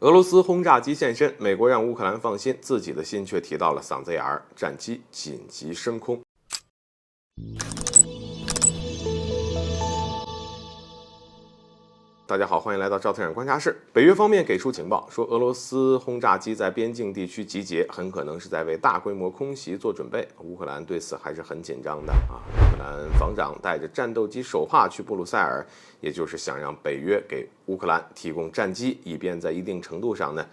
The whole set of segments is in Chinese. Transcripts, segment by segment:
俄罗斯轰炸机现身，美国让乌克兰放心，自己的心却提到了嗓子眼儿，战机紧急升空。大家好，欢迎来到赵特产观察室。北约方面给出情报，说俄罗斯轰炸机在边境地区集结，很可能是在为大规模空袭做准备。乌克兰对此还是很紧张的啊。乌克兰防长带着战斗机手帕去布鲁塞尔，也就是想让北约给乌克兰提供战机，以便在一定程度上呢，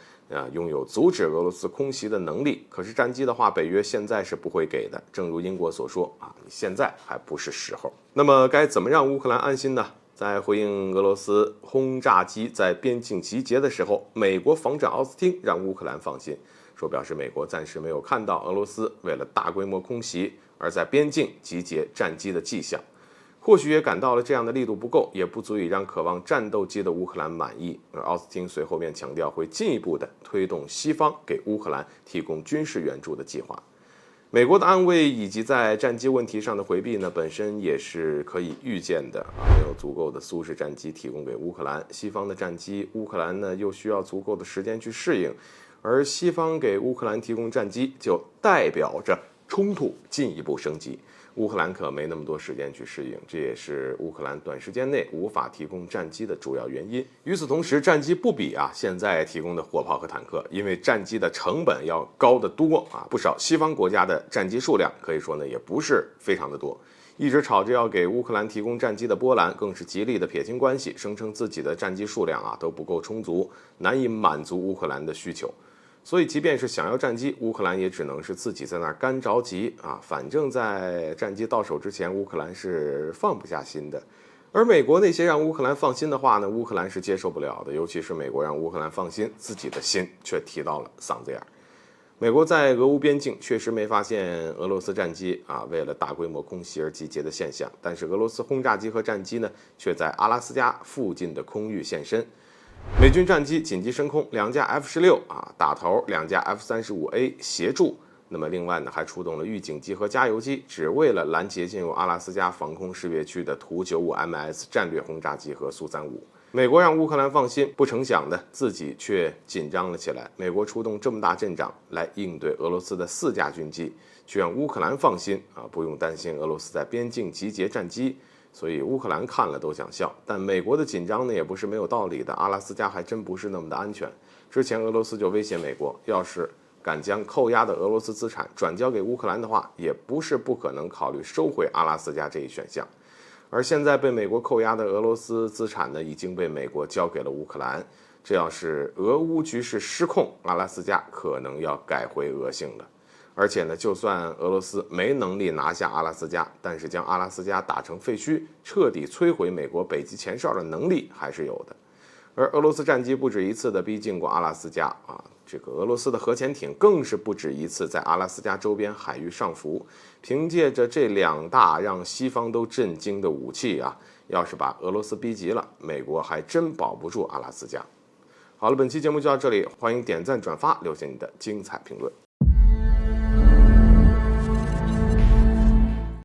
拥有阻止俄罗斯空袭的能力。可是战机的话，北约现在是不会给的，正如英国所说啊，现在还不是时候。那么该怎么让乌克兰安心呢？在回应俄罗斯轰炸机在边境集结的时候，美国防长奥斯汀让乌克兰放心，说表示美国暂时没有看到俄罗斯为了大规模空袭而在边境集结战机的迹象。或许也感到了这样的力度不够，也不足以让渴望战斗机的乌克兰满意。而奥斯汀随后便强调，会进一步的推动西方给乌克兰提供军事援助的计划。美国的安慰以及在战机问题上的回避呢，本身也是可以预见的啊。没有足够的苏式战机提供给乌克兰，西方的战机，乌克兰呢又需要足够的时间去适应，而西方给乌克兰提供战机，就代表着冲突进一步升级。乌克兰可没那么多时间去适应，这也是乌克兰短时间内无法提供战机的主要原因。与此同时，战机不比现在提供的火炮和坦克，因为战机的成本要高得多啊。不少西方国家的战机数量可以说呢也不是非常的多。一直吵着要给乌克兰提供战机的波兰，更是极力的撇清关系，声称自己的战机数量都不够充足，难以满足乌克兰的需求。所以即便是想要战机，乌克兰也只能是自己在那儿干着急啊。反正在战机到手之前，乌克兰是放不下心的。而美国那些让乌克兰放心的话呢，乌克兰是接受不了的。尤其是美国让乌克兰放心，自己的心却提到了嗓子眼儿。美国在俄乌边境确实没发现俄罗斯战机为了大规模空袭而集结的现象，但是俄罗斯轰炸机和战机呢，却在阿拉斯加附近的空域现身。美军战机紧急升空，2架 F-16打头，2架 F-35A 协助。那么另外呢，还出动了预警机和加油机，只为了拦截进入阿拉斯加防空识别区的图95 MS 战略轰炸机和苏35。美国让乌克兰放心，不成想的自己却紧张了起来。美国出动这么大阵仗来应对俄罗斯的4架军机，却让乌克兰放心不用担心俄罗斯在边境集结战机。所以乌克兰看了都想笑，但美国的紧张呢也不是没有道理的。阿拉斯加还真不是那么的安全。之前俄罗斯就威胁美国，要是敢将扣押的俄罗斯资产转交给乌克兰的话，也不是不可能考虑收回阿拉斯加这一选项。而现在被美国扣押的俄罗斯资产呢，已经被美国交给了乌克兰。这要是俄乌局势失控，阿拉斯加可能要改回俄姓了。而且呢，就算俄罗斯没能力拿下阿拉斯加，但是将阿拉斯加打成废墟，彻底摧毁美国北极前哨的能力还是有的。而俄罗斯战机不止一次的逼近过阿拉斯加这个俄罗斯的核潜艇更是不止一次在阿拉斯加周边海域上浮。凭借着这2大让西方都震惊的武器要是把俄罗斯逼急了，美国还真保不住阿拉斯加。好了，本期节目就到这里，欢迎点赞转发，留下你的精彩评论。